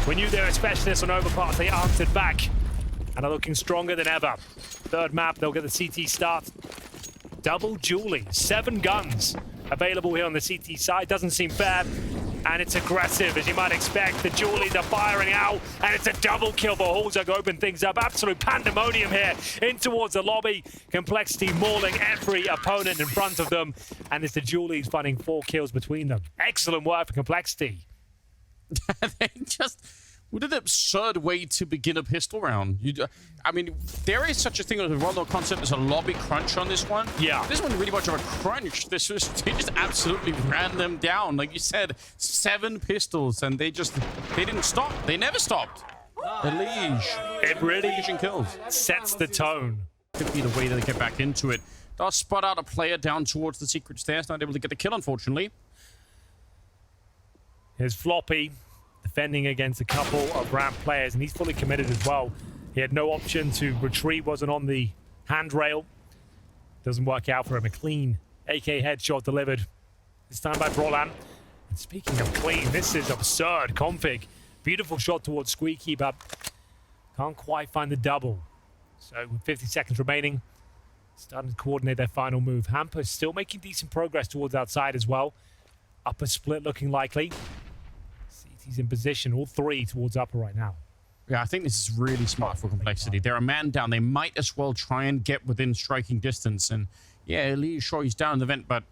We knew they were specialists on overpass. They answered back and are looking stronger than ever. Third map, they'll get the CT start. Double Julie, 7 guns available here on the CT side. Doesn't seem fair. And it's aggressive, as you might expect. The Julies are firing out, and it's a double kill for Halzog. Open things up. Absolute pandemonium here in towards the lobby. Complexity mauling every opponent in front of them. And it's the Julies finding 4 kills between them. Excellent work for Complexity. They just... What an absurd way to begin a pistol round. I mean, there is such a thing as a well-known concept as a lobby crunch on this one. Yeah. This wasn't really much of a crunch. They just absolutely ran them down. Like you said, 7 pistols, and they didn't stop. They never stopped. The Liege. It really kills. sets the tone. Could be the way that they get back into it. Does spot out a player down towards the secret stairs. Not able to get the kill, unfortunately. Here's Floppy, defending against a couple of ramp players, and he's fully committed as well. He had no option to retreat, wasn't on the handrail. Doesn't work out for him. A clean AK headshot delivered, this time by Brolan. And speaking of clean, this is absurd config. Beautiful shot towards Squeaky, but can't quite find the double. So with 50 seconds remaining, starting to coordinate their final move. Hamper still making decent progress towards outside as well. Upper split looking likely. He's in position, all 3 towards upper right now. Yeah, I think this is really smart for Complexity. They're a man down. They might as well try and get within striking distance. And yeah, Lee, sure, he's down in the vent, but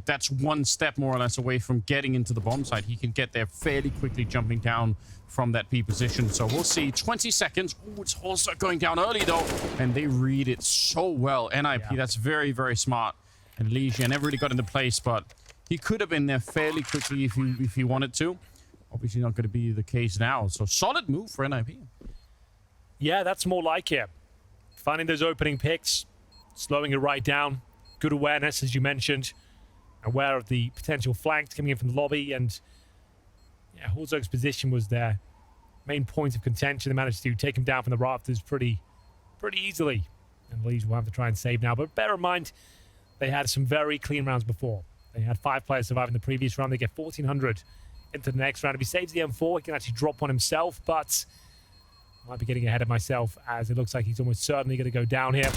that's 1 step more or less away from getting into the bomb site. He can get there fairly quickly, jumping down from that P position. So we'll see. 20 seconds. Oh, it's also going down early, though. And they read it so well. NIP, yeah. That's very, very smart. And Legion never really got into place, but he could have been there fairly quickly if he wanted to. Obviously not going to be the case now. So solid move for NIP. Yeah, that's more like it. Finding those opening picks, slowing it right down. Good awareness, as you mentioned. Aware of the potential flanks coming in from the lobby. And yeah, Halzog's position was their main point of contention. They managed to take him down from the rafters pretty easily. And the Leeds will have to try and save now. But bear in mind, they had some very clean rounds before. They had 5 players surviving the previous round. They get 1,400 into the next round. If he saves the M4, he can actually drop one himself, but I might be getting ahead of myself as it looks like he's almost certainly going to go down here.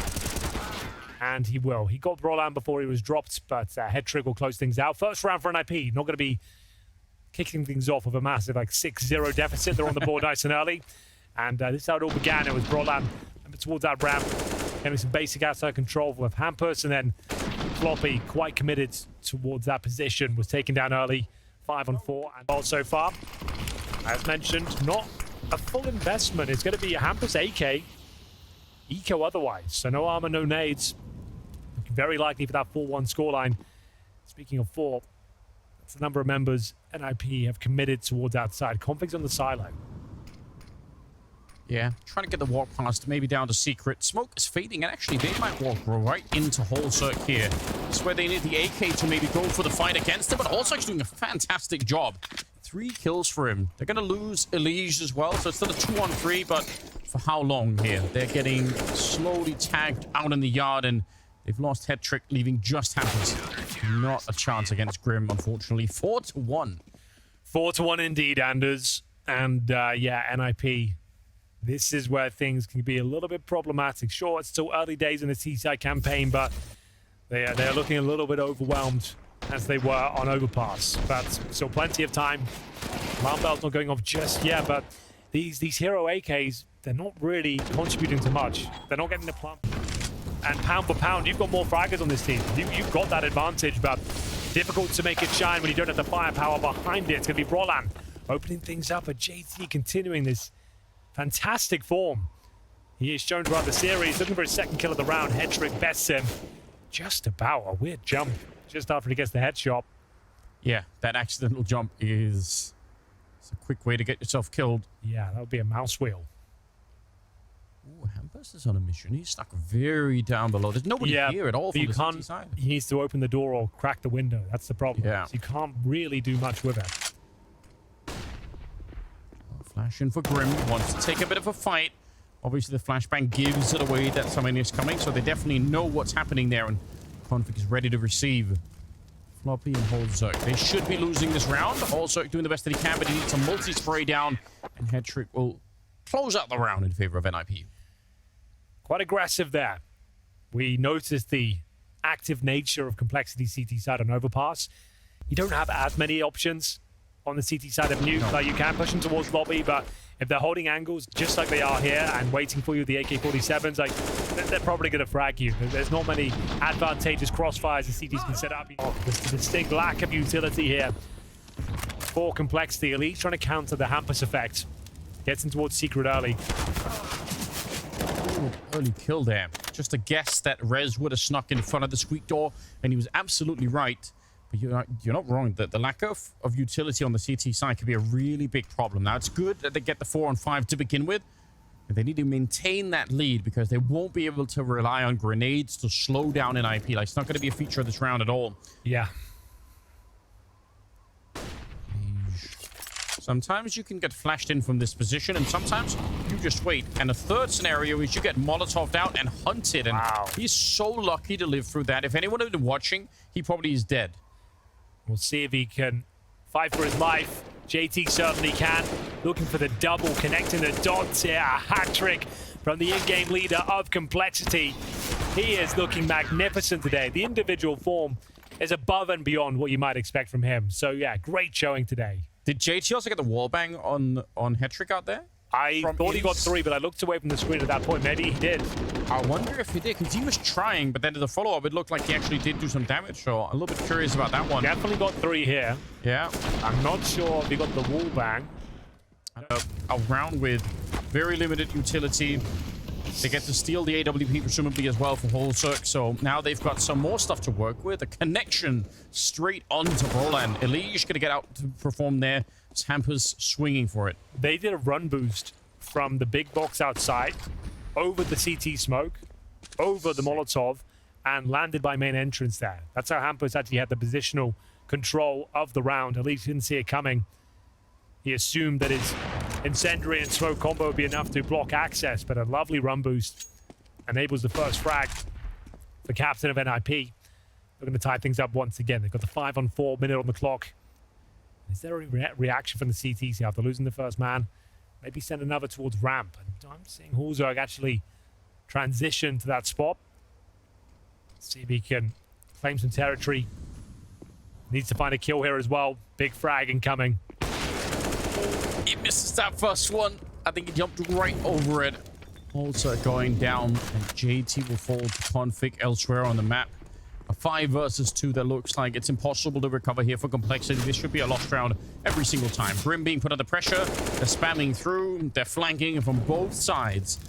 And he will. He got Brolan before he was dropped, but head trick will close things out. First round for NIP. Not going to be kicking things off with a massive 6-0 deficit. They're on the board nice and early. And this is how it all began. It was Brolan towards that ramp, getting some basic outside control with Hampus, and then Floppy, quite committed towards that position, was taken down early. 5 on 4, and all so far, as mentioned, not a full investment. It's going to be a Hampus AK, eco otherwise, so no armor, no nades. Looking very likely for that 4-1 scoreline. Speaking of 4, that's the number of members NIP have committed towards outside. Config's on the silo. Yeah, trying to get the walk past, maybe down to secret. Smoke is fading, and actually they might walk right into Halzog here. That's where they need the AK to maybe go for the fight against him, but Halzog's doing a fantastic job. 3 kills for him. They're going to lose Elige as well, so it's still a 2-on-3, but for how long here? They're getting slowly tagged out in the yard, and they've lost head trick, leaving just Hampus. Not a chance against Grim, unfortunately. 4-1. 4-1 indeed, Anders. And yeah, NIP. This is where things can be a little bit problematic. Sure, it's still early days in the T-side campaign, but they are looking a little bit overwhelmed as they were on Overpass. But still plenty of time. Alarm bell's not going off just yet, but these hero AKs, they're not really contributing to much. They're not getting the plump. And pound for pound, you've got more fraggers on this team. You've got that advantage, but difficult to make it shine when you don't have the firepower behind it. It's going to be Brolan opening things up, but JT continuing this fantastic form. He is shown throughout the series, looking for his 2nd kill of the round. Head trick bests him just about. A weird jump just after he gets the headshot. Yeah, that accidental jump is a quick way to get yourself killed. Yeah, that would be a mouse wheel. Ooh, Hampus is on a mission. He's stuck very down below. There's nobody here at all from the CT side. He needs to open the door or crack the window. That's the problem. Yeah. So you can't really do much with it. Flash in for Grim. Wants to take a bit of a fight. Obviously, the flashbang gives it away that someone is coming, so they definitely know what's happening there, and Config is ready to receive. Floppy and Holzerk. They should be losing this round. Holzerk doing the best that he can, but he needs a multi-spray down. And Hetrick will close out the round in favor of NIP. Quite aggressive there. We noticed the active nature of complexity CT side on overpass. You don't have as many options on the CT side of nuke. Like, you can push them towards lobby, but if they're holding angles just like they are here and waiting for you with the AK-47s, like, they're probably going to frag you. There's not many advantageous crossfires the CTs can set up. There's a distinct lack of utility here for complexity. Elite trying to counter the Hampus effect. Gets in towards Secret early. Ooh, early kill there. Just a guess that Rez would have snuck in front of the squeak door, and he was absolutely right. But you're not wrong. The lack of utility on the CT side could be a really big problem. Now, it's good that they get the 4-on-5 to begin with, but they need to maintain that lead because they won't be able to rely on grenades to slow down an IP. Like, it's not going to be a feature of this round at all. Yeah. Sometimes you can get flashed in from this position, and sometimes you just wait. And a third scenario is you get Molotoved out and hunted, and he's so lucky to live through that. If anyone had been watching, he probably is dead. We'll see if he can fight for his life. JT certainly can. Looking for the double, connecting the dots here. A hat trick from the in-game leader of complexity. He is looking magnificent today. The individual form is above and beyond what you might expect from him. So yeah, great showing today. Did JT also get the wallbang on Hetrick out there? I thought he got 3, but I looked away from the screen at that point. Maybe he did. I wonder if he did, because he was trying, but then in the follow-up, it looked like he actually did do some damage. So I'm a little bit curious about that one. Definitely got 3 here. Yeah. I'm not sure if he got the wall bang. A round with very limited utility. They get to steal the AWP presumably as well for Holzerk. So now they've got some more stuff to work with. A connection straight onto Roland. Elige going to get out to perform there. Hampus swinging for it. They did a run boost from the big box outside, over the CT smoke, over the Molotov, and landed by main entrance there. That's how Hampus actually had the positional control of the round. At least he didn't see it coming. He assumed that his incendiary and smoke combo would be enough to block access, but a lovely run boost enables the first frag for captain of NIP. They're going to tie things up once again. They've got the 5-on-4 minute on the clock. Is there a reaction from the CTs here after losing the first man? Maybe send another towards ramp. And I'm seeing Holzerk actually transition to that spot. Let's see if he can claim some territory. Needs to find a kill here as well. Big frag incoming. He misses that first one. I think he jumped right over it. Holzerk going down, and JT will fall to config elsewhere on the map. A 5 versus 2 that looks like it's impossible to recover here for complexity. This should be a lost round every single time. Grim being put under pressure. They're spamming through. They're flanking from both sides.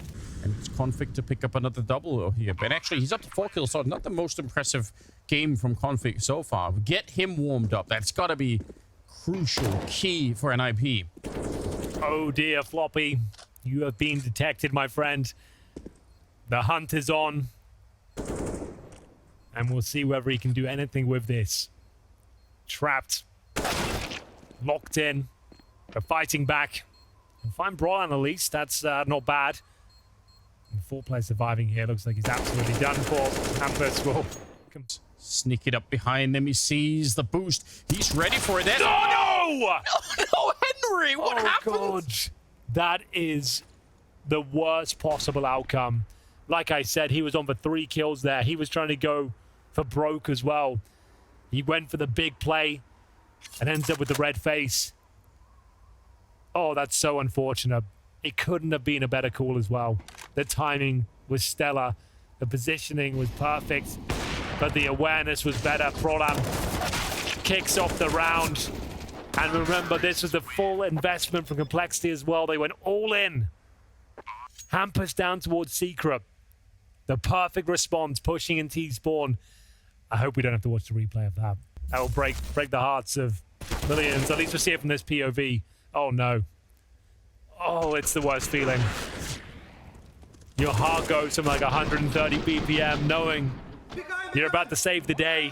And it's config to pick up another double here. But actually, he's up to 4 kills, so not the most impressive game from config so far. Get him warmed up. That's got to be crucial, key for an IP. Oh dear, Floppy. You have been detected, my friend. The hunt is on. And we'll see whether he can do anything with this. Trapped. Locked in. They're fighting back. We'll find Brolan at least. That's not bad. And 4 players surviving here. Looks like he's absolutely done for. Hampus will sneak it up behind him. He sees the boost. He's ready for it. There's... Oh, no! No, Henry! What happened? God. That is the worst possible outcome. Like I said, he was on for 3 kills there. He was trying to go for broke as well. He went for the big play and ends up with the red face. Oh, that's so unfortunate. It couldn't have been a better call as well. The timing was stellar. The positioning was perfect. But the awareness was better. Prolam kicks off the round. And remember, this was the full investment from Complexity as well. They went all in. Hampus down towards Secret. The perfect response, pushing in T-spawn. I hope we don't have to watch the replay of that. That will break the hearts of millions. At least we'll see it from this POV. Oh, no. Oh, it's the worst feeling. Your heart goes from like 130 BPM knowing you're about to save the day.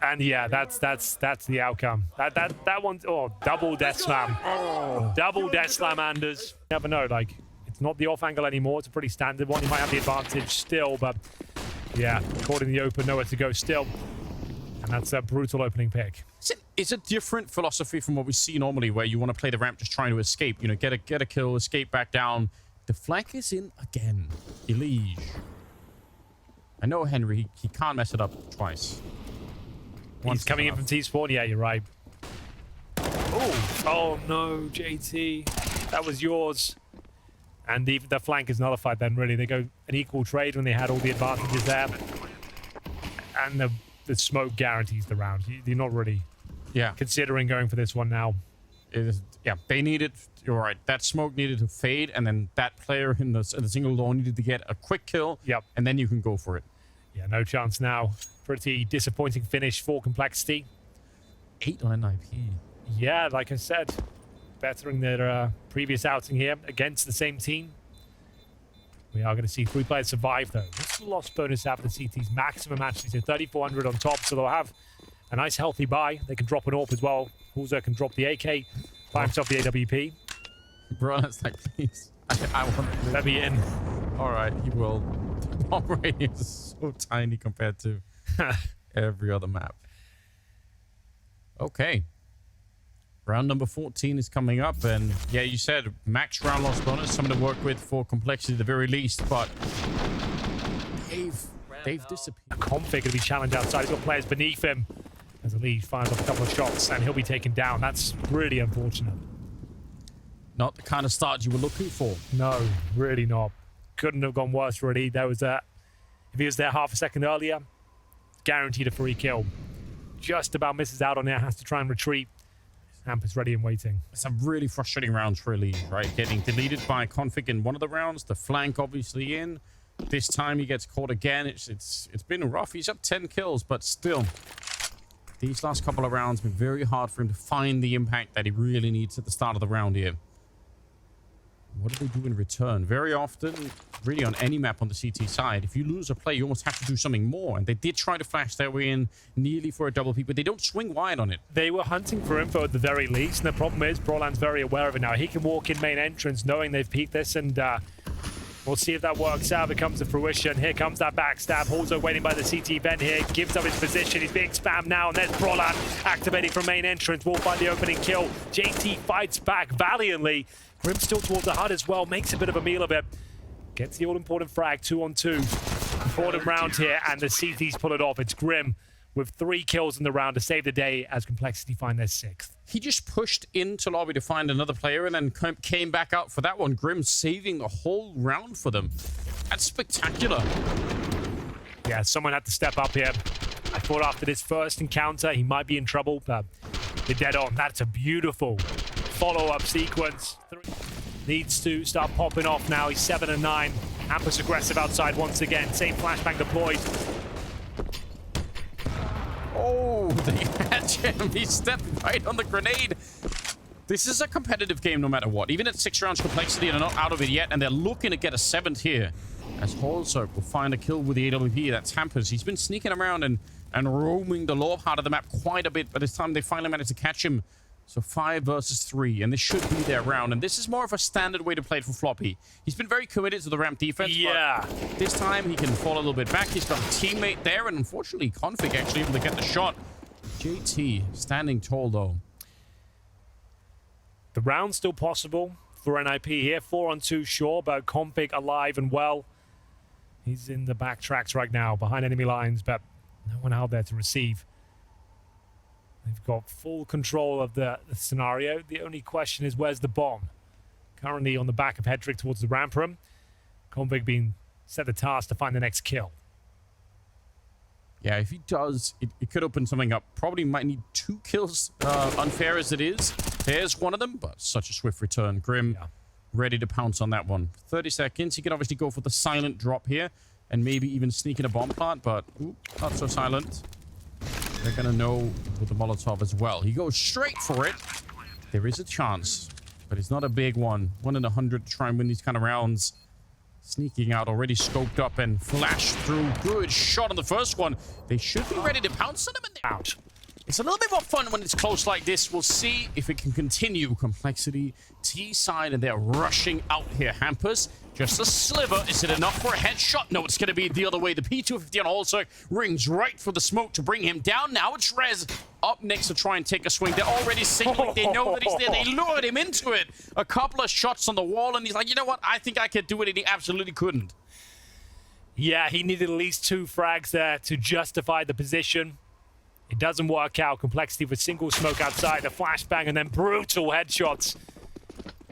And yeah, that's the outcome. That one's, oh, double death slam. Oh. Double death slam, Anders. You never know, like, it's not the off angle anymore. It's a pretty standard one. You might have the advantage still, but yeah, caught in the open, nowhere to go still. And that's a brutal opening pick. It's a different philosophy from what we see normally, where you want to play the ramp just trying to escape. You know, get a kill, escape back down. The flank is in again. Elige. I know Henry, he can't mess it up twice. He's coming in from T-spawn. Yeah, you're right. Oh no, JT. That was yours. And the flank is nullified then, really. They go an equal trade when they had all the advantages there. And the smoke guarantees the round. You're not really considering going for this one now. Yeah, they needed... You're right. That smoke needed to fade, and then that player in the single door needed to get a quick kill. Yep. And then you can go for it. Yeah, no chance now. Pretty disappointing finish for Complexity. 8 on NIP. Yeah, like I said, bettering their previous outing here against the same team. We are going to see 3 players survive, though. What's the loss bonus after the CT's maximum, actually? So 3,400 on top, so they'll have a nice healthy buy. They can drop an AWP as well. Also can drop the AK, buy himself the AWP. Bro, that's like, please. I want to let me in. All right, he will. The bomb radius is so tiny compared to every other map. Okay. Round number 14 is coming up, and yeah, you said max round loss bonus, something to work with for Complexity at the very least, but they've disappeared. A config going to be challenged outside. He's got players beneath him as the lead fires off a couple of shots, and he'll be taken down. That's really unfortunate. Not the kind of start you were looking for. No, really not. Couldn't have gone worse, really. There was if he was there half a second earlier, guaranteed a free kill. Just about misses out on it, has to try and retreat. Amp is ready and waiting. It's a really frustrating round for Elite, right? Getting deleted by config in one of the rounds, the flank obviously in. This time he gets caught again. It's been rough. He's up 10 kills, but still, these last couple of rounds have been very hard for him to find the impact that he really needs at the start of the round here. What do they do in return? Very often, really on any map on the CT side, if you lose a play, you almost have to do something more. And they did try to flash their way in nearly for a double peak, but they don't swing wide on it. They were hunting for info at the very least, and the problem is Brolan's very aware of it now. He can walk in main entrance knowing they've peaked this, and we'll see if that works out, if it comes to fruition. Here comes that backstab. Also waiting by the CT vent here. Gives up his position. He's being spammed now, and there's Brolan activating from main entrance. Will find the opening kill. JT fights back valiantly. Grim still towards the hut as well, makes a bit of a meal of it. Gets the all-important frag, 2-on-2. Important round here, and the CTs pull it off. It's Grim with 3 kills in the round to save the day as Complexity find their 6th. He just pushed into lobby to find another player and then came back out for that one. Grim saving the whole round for them. That's spectacular. Yeah, someone had to step up here. I thought after this first encounter, he might be in trouble, but they're dead on. That's a beautiful follow-up sequence. Needs to start popping off now. He's 7-9. Ampus aggressive outside once again. Same flashbang deployed. Oh, they had him. He stepped right on the grenade. This is a competitive game no matter what. Even at 6 rounds Complexity, they're not out of it yet, and they're looking to get a 7th here. As Holzerk will find a kill with the AWP. That's Hampers. He's been sneaking around and roaming the lower part of the map quite a bit, but this time they finally managed to catch him. So 5 versus 3, and this should be their round. And this is more of a standard way to play it for Floppy. He's been very committed to the ramp defense, yeah, but this time he can fall a little bit back. He's got a teammate there, and unfortunately, Config actually able to get the shot. JT standing tall, though. The round's still possible for NIP here. 4-on-2, sure, but Config alive and well. He's in the back tracks right now, behind enemy lines, but no one out there to receive. They've got full control of the scenario. The only question is, where's the bomb? Currently on the back of Hedrick towards the ramp room. Config being set the task to find the next kill. Yeah, if he does, it could open something up. Probably might need 2 kills, unfair as it is. There's one of them, but such a swift return. Grim ready to pounce on that one. 30 seconds. He can obviously go for the silent drop here and maybe even sneak in a bomb plant, but not so silent. They're going to know with the Molotov as well. He goes straight for it. There is a chance, but it's not a big one. 1 in 100 to try and win these kind of rounds. Sneaking out, already scoped up and flashed through. Good shot on the first one. They should be ready to pounce on him. Out. It's a little bit more fun when it's close like this. We'll see if it can continue. Complexity, T side, and they're rushing out here. Hampers, just a sliver. Is it enough for a headshot? No, it's going to be the other way. The P250 on also rings right for the smoke to bring him down. Now it's Rez up next to try and take a swing. They're already signaling. They know that he's there. They lured him into it. A couple of shots on the wall, and he's like, you know what? I think I could do it, and he absolutely couldn't. Yeah, he needed at least 2 frags there to justify the position. It doesn't work out. Complexity with single smoke outside, a flashbang, and then brutal headshots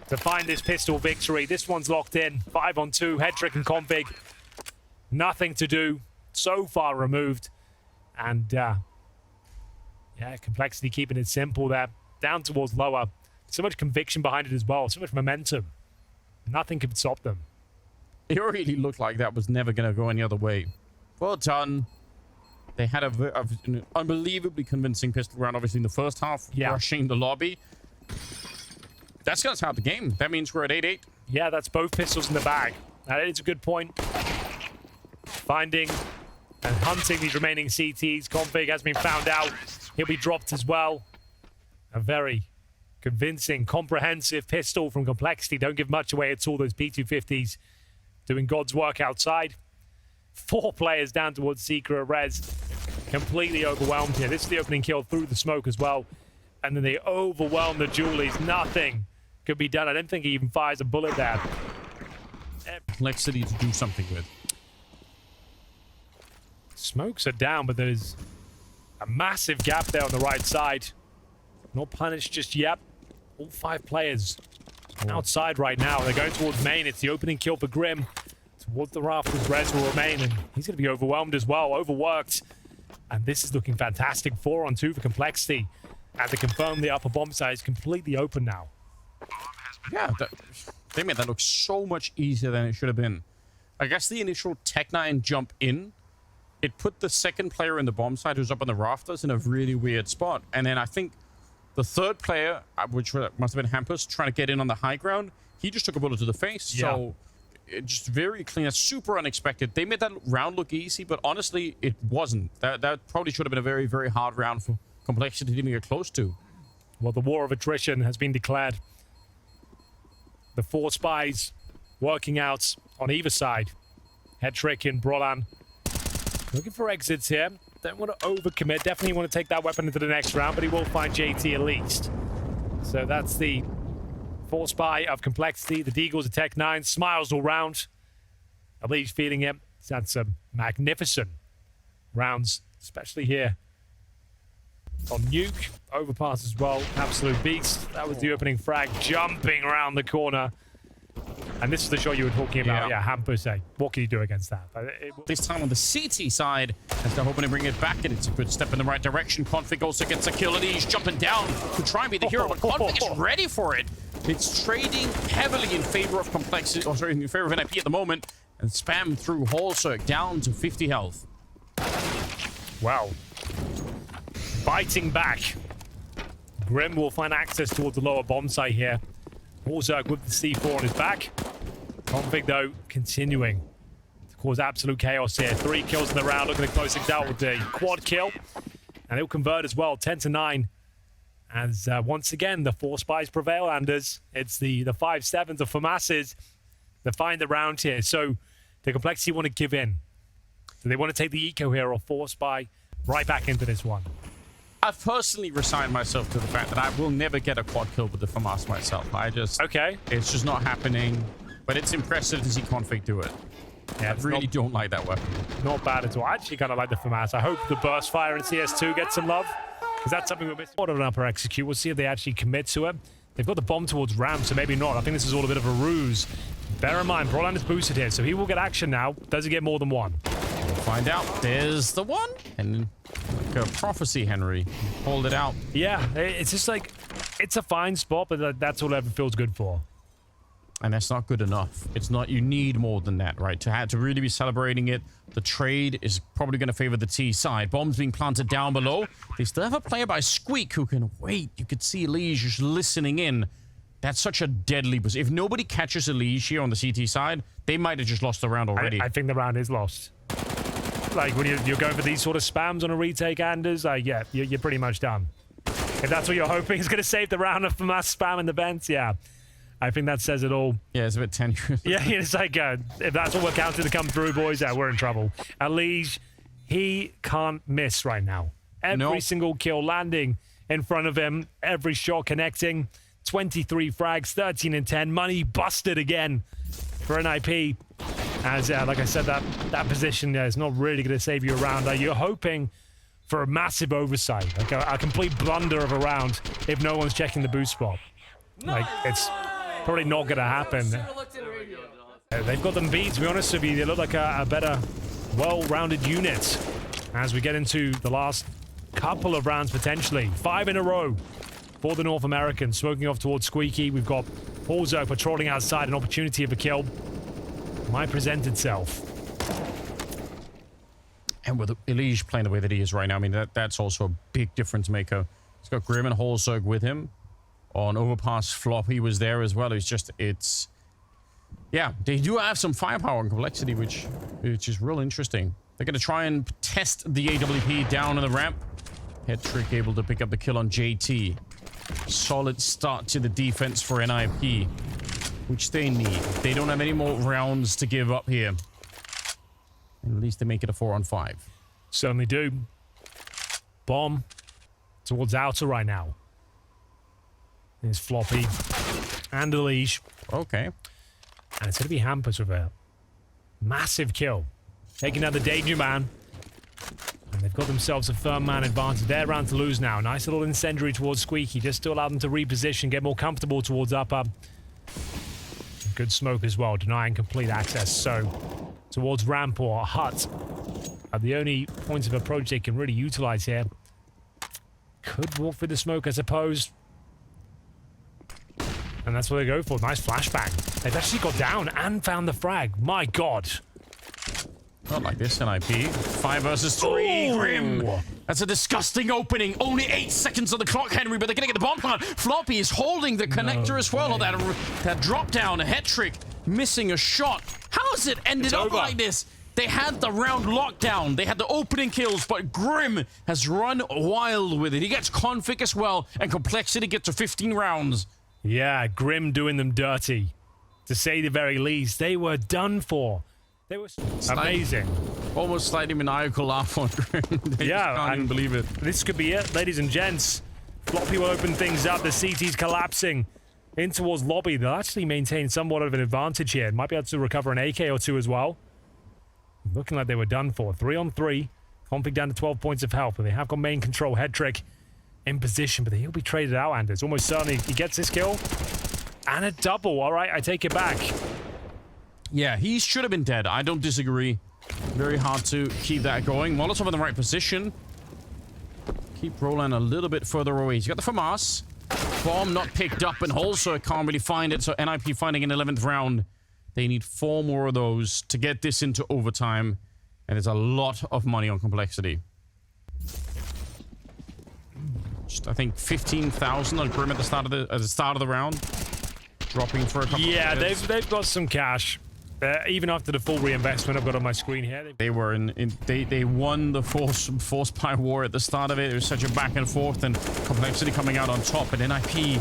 to find this pistol victory. This one's locked in. 5-on-2, head-trick and config. Nothing to do. So far removed. And, yeah, Complexity keeping it simple there. Down towards lower. So much conviction behind it as well. So much momentum. Nothing can stop them. It really looked like that was never going to go any other way. Well done. They had an unbelievably convincing pistol round, obviously, in the first half, rushing the lobby. That's going to start the game. That means we're at 8-8. Yeah, that's both pistols in the bag. That is a good point. Finding and hunting these remaining CTs. Config has been found out. He'll be dropped as well. A very convincing, comprehensive pistol from Complexity. Don't give much away at all. Those P250s doing God's work outside. 4 players down towards Secret. Rez completely overwhelmed here. This is the opening kill through the smoke as well. And then they overwhelm the Julies. Nothing could be done. I don't think he even fires a bullet there. Complexity to do something with. Smokes are down, but there's a massive gap there on the right side. Not punished just yet. All 5 players outside right now. They're going towards main. It's the opening kill for Grim. Towards the rafters, Rez will remain, and he's going to be overwhelmed as well, overworked. And this is looking fantastic. 4-on-2 for Complexity. And to confirm the upper bomb side is completely open now. Yeah, they made that look so much easier than it should have been. I guess the initial Tech9 jump in, it put the second player in the bomb side who's up on the rafters in a really weird spot. And then I think the third player, which must have been Hampus, trying to get in on the high ground, he just took a bullet to the face. Yeah. So it just very clean. That's super unexpected. They made that round look easy, but honestly, it wasn't. That probably should have been a very, very hard round for Complexity to even get close to. Well, the war of attrition has been declared. The 4 spies working out on either side. Headtrick and Brolan looking for exits here. Don't want to overcommit. Definitely want to take that weapon into the next round, but he will find JT at least. So that's the 4 spy of Complexity. The Deagles of Tech9. Smiles all round. At least feeling it. He's had some magnificent rounds, especially here on Nuke. Overpass as well. Absolute beast. That was the opening frag, jumping around the corner. And this is the shot you were talking about. Yeah, Hampus. What can you do against that? This time on the CT side, as they're hoping to bring it back, and it's a good step in the right direction. Config also gets a kill, and he's jumping down to try and be the hero, but Config is ready for it. It's trading heavily in favor of Complexity, or sorry, in favor of NIP at the moment, and spam through Hall Circ down to 50 health. Wow. Biting back. Grim will find access towards the lower bomb site here. Warzerk with the C4 on his back. Config, though, continuing to cause absolute chaos here. 3 kills in the round, looking to close things out with the quad kill. And he'll convert as well, 10-9. As once again, the 4 spies prevail, Anders. It's the 5-7s of FAMAS's that find the round here. So the Complexity want to give in. So they want to take the eco here, or 4 spy right back into this one. I've personally resigned myself to the fact that I will never get a quad kill with the FAMAS myself. Okay. It's just not happening. But it's impressive to see Config do it. Yeah, I really don't like that weapon. Not bad at all. I actually kind of like the FAMAS. I hope the burst fire in CS2 gets some love, because that's something we're missing. What an upper execute. We'll see if they actually commit to it. They've got the bomb towards Ram, so maybe not. I think this is all a bit of a ruse. Bear in mind, Brolan is boosted here, so he will get action now. Does he get more than one? We'll find out. There's the one. And like a prophecy, Henry. Hold it out. Yeah, it's just like, it's a fine spot, but that's all it ever feels good for. And that's not good enough. It's not, you need more than that, right? To really be celebrating it. The trade is probably going to favor the T side. Bombs being planted down below. They still have a player by Squeak who can wait. You could see Elige just listening in. That's such a deadly position. If nobody catches Elige here on the CT side, they might have just lost the round already. I think the round is lost. Like, when you're going for these sort of spams on a retake, Anders, yeah, you're pretty much done. If that's what you're hoping is going to save the round from us spamming the vents, yeah. I think that says it all. Yeah, it's a bit tenuous. Yeah, it's like, if that's what we're counting to come through, boys, yeah, we're in trouble. Alige, he can't miss right now. Every single kill landing in front of him, every shot connecting. 23 frags, 13 and 10. Money busted again for NIP. As, like I said, that position is not really going to save you a round. You're hoping for a massive oversight, like a complete blunder of a round if no one's checking the boost spot. Like, it's probably not going to happen. They've got them beat, to be honest with you. They look like a better, well-rounded unit as we get into the last couple of rounds, potentially. 5 in a row for the North Americans. Smoking off towards Squeaky. We've got Horzo patrolling outside. An opportunity of a kill might present itself. And with Elige playing the way that he is right now, I mean, that's also a big difference maker. He's got Grim and Holzerg with him. On Overpass, Floppy was there as well. It's... Yeah, they do have some firepower and complexity, which is real interesting. They're going to try and test the AWP down on the ramp. Hettrick able to pick up the kill on JT. Solid start to the defense for NIP, which they need. They don't have any more rounds to give up here. And at least they make it a 4-on-5. Certainly do. Bomb towards outer right now. There's Floppy and Elige. Okay. And it's going to be Hampus with a massive kill. Taking out the Danger Man. And they've got themselves a firm man advantage. They're round to lose now. Nice little incendiary towards Squeaky, just to allow them to reposition, get more comfortable towards upper. Good smoke as well, denying complete access. So, towards ramp or hut are the only points of approach they can really utilize here. Could walk through the smoke, I suppose. And that's what they go for. Nice flashbang. They've actually got down and found the frag. My God. Not like this, NIP. 5 versus 3. Grim. That's a disgusting opening. Only 8 seconds on the clock, Henry, but they're going to get the bomb plant. Floppy is holding the connector as well. That drop down. Hettrick missing a shot. How has it ended up like this? They had the round lockdown. They had the opening kills, but Grim has run wild with it. He gets config as well, and complexity gets to 15 rounds. Yeah, Grim doing them dirty. To say the very least, they were done for. They were amazing. Almost slightly maniacal laugh on Grim. Yeah, can't even believe it. This could be it, ladies and gents. Floppy will open things up. The CT's collapsing in towards lobby. They'll actually maintain somewhat of an advantage here. Might be able to recover an AK or two as well. Looking like they were done for. 3-on-3. Config down to 12 points of health, but they have got main control. Hettrick in position, but he'll be traded out, and it's almost certainly he gets this kill. And a double. All right, I take it back. Yeah, he should have been dead. I don't disagree. Very hard to keep that going. Molotov in the right position. Keep Roland a little bit further away. He's got the FAMAS. Bomb not picked up, and Holzer can't really find it, so NIP finding an 11th round. They need 4 more of those to get this into overtime, and there's a lot of money on complexity. Just, I think 15,000 on Grim at the start of the round, dropping for a couple. Yeah, they've got some cash. Even after the full reinvestment I've got on my screen here, they were they won the force by war at the start of it. It was such a back and forth, and complexity coming out on top, and NIP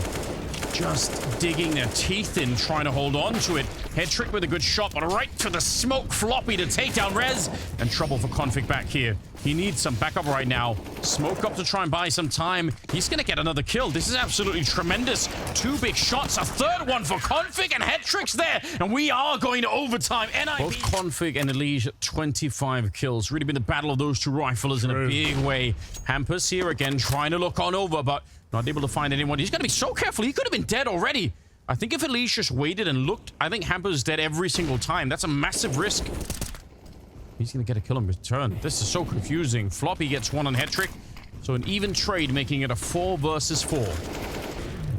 just digging their teeth in, trying to hold on to it. Hettrick with a good shot, but right to the smoke. Floppy to take down Rez, and trouble for config back here. He needs some backup right now. Smoke up to try and buy some time. He's going to get another kill. This is absolutely tremendous. 2 big shots, a third one for config, and Hettrick's there, and we are going to overtime. NIP. Both config and Elige 25 kills. Really been the battle of those 2 riflers in a big way. Hampus here again, trying to look on over, but not able to find anyone. He's got to be so careful. He could have been dead already. I think if Elige just waited and looked, I think Hampus is dead every single time. That's a massive risk. He's going to get a kill in return. This is so confusing. Floppy gets 1 on Hettrick. So an even trade, making it a 4 versus 4.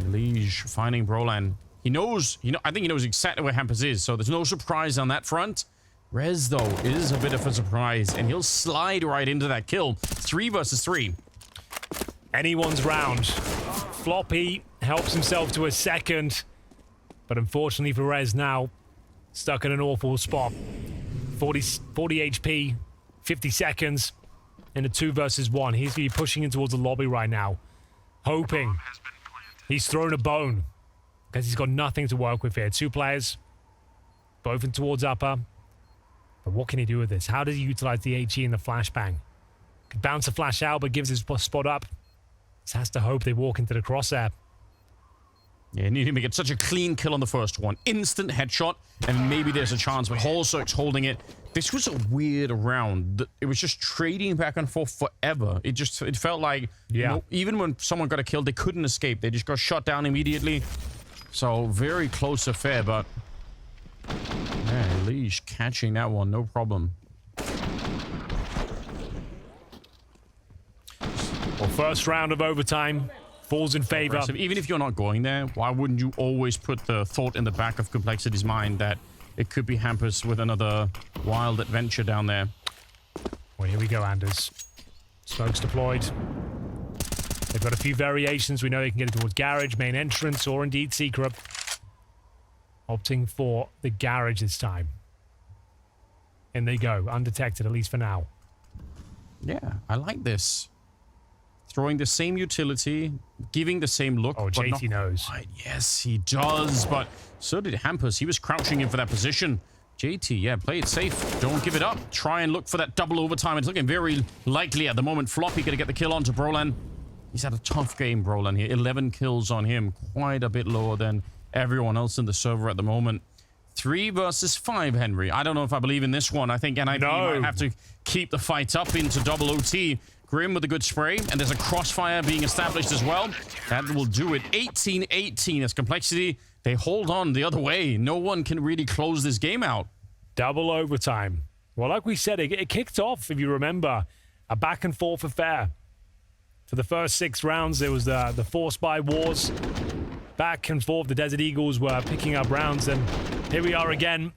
Elige finding Brolan. He knows, I think he knows exactly where Hampus is, so there's no surprise on that front. Rez, though, is a bit of a surprise, and he'll slide right into that kill. 3 versus 3. Anyone's round. Floppy helps himself to a second, but unfortunately for Rez now, stuck in an awful spot. 40 HP, 50 seconds in a 2 versus 1. He's going to be pushing in towards the lobby right now, hoping. He's thrown a bone because he's got nothing to work with here. 2 players, both in towards upper. But what can he do with this? How does he utilize the HE and the flashbang? Could bounce a flash out, but gives his spot up. Just has to hope they walk into the crosshair. Yeah, need him to get such a clean kill on the first one. Instant headshot, and maybe there's a chance, but Holzerk's holding it. This was a weird round. It was just trading back and forth forever. It felt like, you know, even when someone got a kill, they couldn't escape. They just got shot down immediately. So, very close affair, but... yeah, Leash catching that one, no problem. Well, first round of overtime falls in favor. Impressive. Even if you're not going there, why wouldn't you always put the thought in the back of Complexity's mind that it could be Hampus with another wild adventure down there? Well, here we go, Anders. Smokes deployed. They've got a few variations. We know they can get it towards garage, main entrance, or indeed secret. Opting for the garage this time. In they go, undetected, at least for now. Yeah, I like this. Throwing the same utility, giving the same look. Oh, JT knows. Right. Yes, he does, but so did Hampus. He was crouching in for that position. JT, yeah, play it safe. Don't give it up. Try and look for that double overtime. It's looking very likely at the moment. Floppy gonna get the kill onto Brolan. He's had a tough game, Brolan here. 11 kills on him. Quite a bit lower than everyone else in the server at the moment. 3 versus 5, Henry. I don't know if I believe in this one. I think NIB might have to keep the fight up into double OT. Grim with a good spray, and there's a crossfire being established as well. That will do it. 18-18 as Complexity. They hold on the other way. No one can really close this game out. Double overtime. Well, like we said, it kicked off, if you remember, a back and forth affair. For the first 6 rounds, there was the force buy wars. Back and forth, the Desert Eagles were picking up rounds, and here we are again.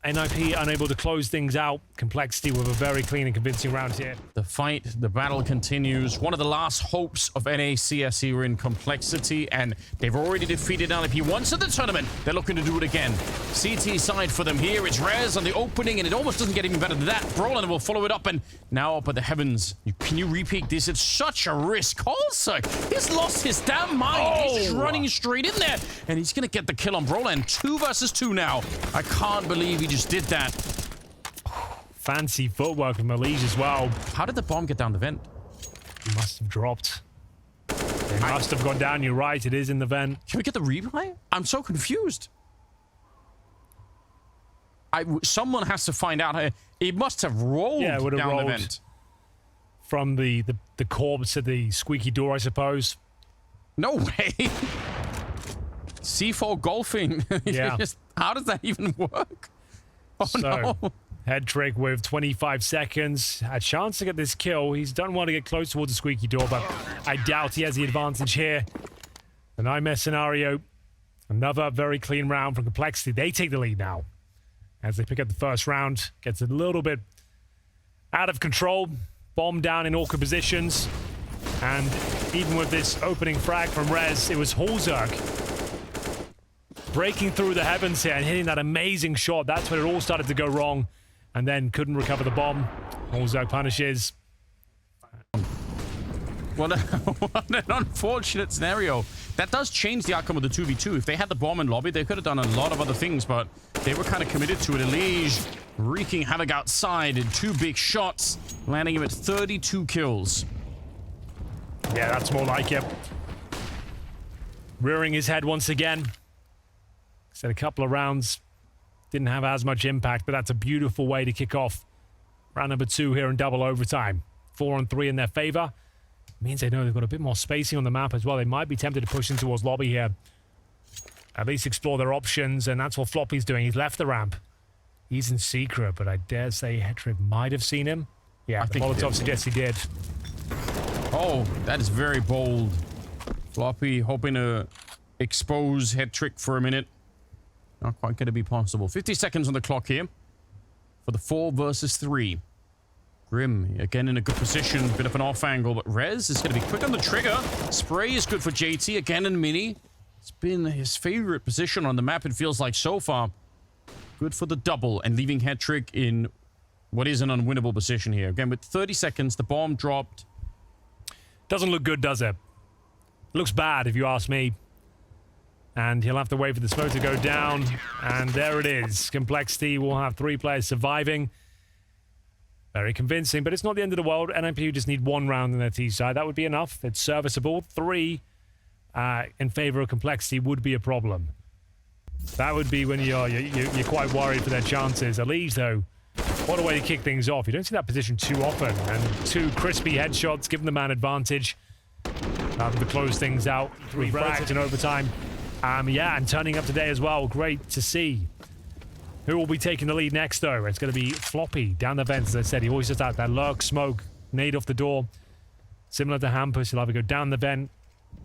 NIP unable to close things out. Complexity with a very clean and convincing round here. The fight, the battle continues. One of the last hopes of NACS here in Complexity, and they've already defeated NIP once in the tournament. They're looking to do it again. CT side for them here. It's Rez on the opening, and it almost doesn't get even better than that. Brolan will follow it up, and now up at the heavens. Can you repeat this? It's such a risk. Holzerk, he's lost his damn mind. He's just running straight in there, and he's going to get the kill on Brolan. 2 versus 2 now. I can't believe he just did that. Fancy footwork from Malige as well. How did the bomb get down the vent? He must have dropped. It must have gone down. You're right. It is in the vent. Can we get the replay? I'm so confused. Someone has to find out. It must have rolled down the vent. From the corpse to the squeaky door, I suppose. No way. C4 golfing. Yeah. How does that even work? Oh, so, no. Head trick with 25 seconds. A chance to get this kill. He's done well to get close towards the squeaky door, but I doubt he has the advantage here. The nightmare scenario. Another very clean round from Complexity. They take the lead now. As they pick up the first round. Gets a little bit out of control. Bomb down in awkward positions. And even with this opening frag from Rez, it was Holzerk breaking through the heavens here and hitting that amazing shot. That's when it all started to go wrong. And then couldn't recover the bomb. Holzerk punishes. What an unfortunate scenario. That does change the outcome of the 2v2. If they had the bomb in lobby, they could have done a lot of other things, but they were kind of committed to it. Elige wreaking havoc outside in 2 big shots, landing him at 32 kills. Yeah, that's more like it. Rearing his head once again. Said a couple of rounds didn't have as much impact, but that's a beautiful way to kick off round number 2 here in double overtime. 4-on-3 in their favor. Means they know they've got a bit more spacing on the map as well. They might be tempted to push in towards lobby here. At least explore their options, and that's what Floppy's doing. He's left the ramp. He's in secret, but I dare say Hetrick might have seen him. Yeah, the Molotov suggests he did. Oh, that is very bold. Floppy hoping to expose Hetrick for a minute. Not quite going to be possible. 50 seconds on the clock here for the 4 versus 3. Grim, again in a good position. Bit of an off angle, but Rez is going to be quick on the trigger. Spray is good for JT, again in mini. It's been his favorite position on the map, it feels like so far. Good for the double, and leaving Hetrick in what is an unwinnable position here. Again, with 30 seconds, the bomb dropped. Doesn't look good, does it? Looks bad, if you ask me. And he'll have to wait for the smoke to go down. And there it is. Complexity will have 3 players surviving. Very convincing, but it's not the end of the world. NIP just need 1 round on their T side. That would be enough. It's serviceable. 3 in favor of Complexity would be a problem. That would be when you're quite worried for their chances. Elise, though, what a way to kick things off. You don't see that position too often. And 2 crispy headshots, giving the man advantage to close things out. 3 frags in overtime. Yeah, and turning up today as well. Great to see. Who will be taking the lead next, though? It's going to be Floppy down the vents, as I said. He always just out that lurk, smoke, nade off the door. Similar to Hampus, he'll either go down the vent,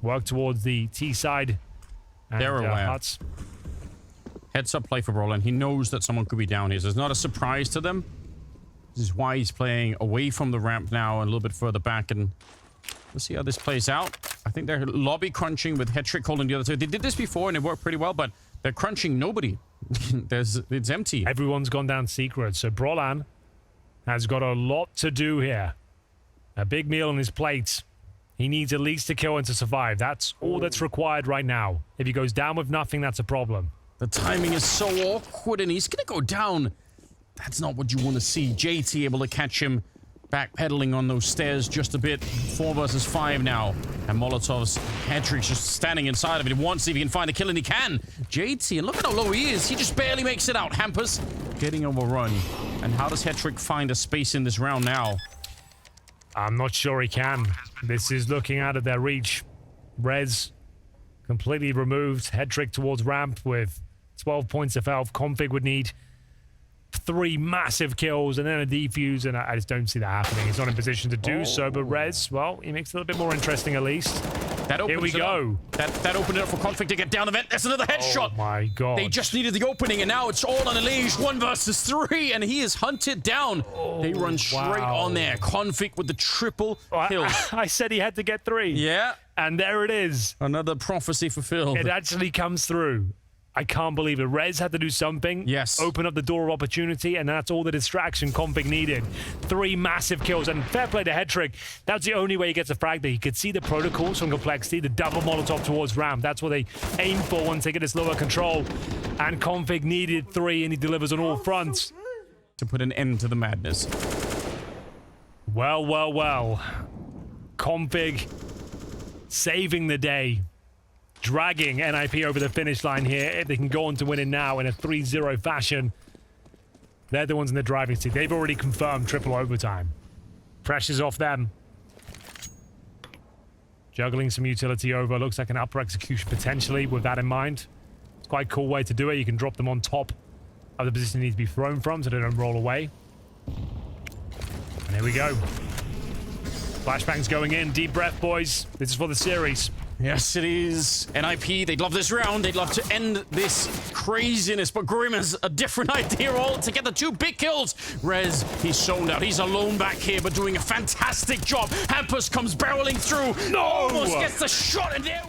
work towards the T side. And, they're aware. Huts. Heads up play for Roland. He knows that someone could be down here, so it's not a surprise to them. This is why he's playing away from the ramp now and a little bit further back, and we'll see how this plays out. I think they're lobby crunching with Hetrick holding the other 2. They did this before and it worked pretty well, but they're crunching nobody. It's empty. Everyone's gone down secret, so Brolan has got a lot to do here. A big meal on his plate. He needs at least a kill and to survive. That's all that's required right now. If he goes down with nothing, that's a problem. The timing is so awkward and he's going to go down. That's not what you want to see. JT able to catch him backpedaling on those stairs just a bit. 4 versus 5 now. And Molotov's Hetrick's just standing inside of it. He wants to see if he can find a kill, and he can. JT, and look at how low he is. He just barely makes it out. Hampus getting overrun. And how does Hetrick find a space in this round now? I'm not sure he can. This is looking out of their reach. Rez completely removed. Hetrick towards ramp with 12 points of health. Config would need 3 massive kills and then a defuse, and I just don't see that happening. He's not in position to do so, but Rez, well, he makes it a little bit more interesting at least. Here we go. That opened it up for Config to get down the vent. There's another headshot. Oh my god. They just needed the opening, and now it's all on Elise. 1 versus 3, and he is hunted down. They run straight on there. Config with the triple kill. I said he had to get 3. Yeah. And there it is. Another prophecy fulfilled. It actually comes through. I can't believe it. Rez had to do something. Yes. Open up the door of opportunity, and that's all the distraction Config needed. 3 massive kills, and fair play to Hetrick. That's the only way he gets a frag there. He could see the protocols from Complexity, the double Molotov towards ramp. That's what they aim for once they get this lower control. And Config needed 3, and he delivers on all fronts. To put an end to the madness. Well, well, well. Config saving the day. Dragging NIP over the finish line here. If they can go on to win it now in a 3-0 fashion, they're the ones in the driving seat. They've already confirmed triple overtime. Pressure's off them. Juggling some utility over. Looks like an upper execution potentially with that in mind. It's quite a cool way to do it. You can drop them on top of the position they need to be thrown from so they don't roll away. And here we go. Flashbang's going in. Deep breath, boys. This is for the series. Yes, it is. NIP, they'd love this round. They'd love to end this craziness, but Grim has a different idea altogether. 2 big kills. Rez, he's zoned out. He's alone back here, but doing a fantastic job. Hampus comes barreling through. No! Almost gets the shot, and there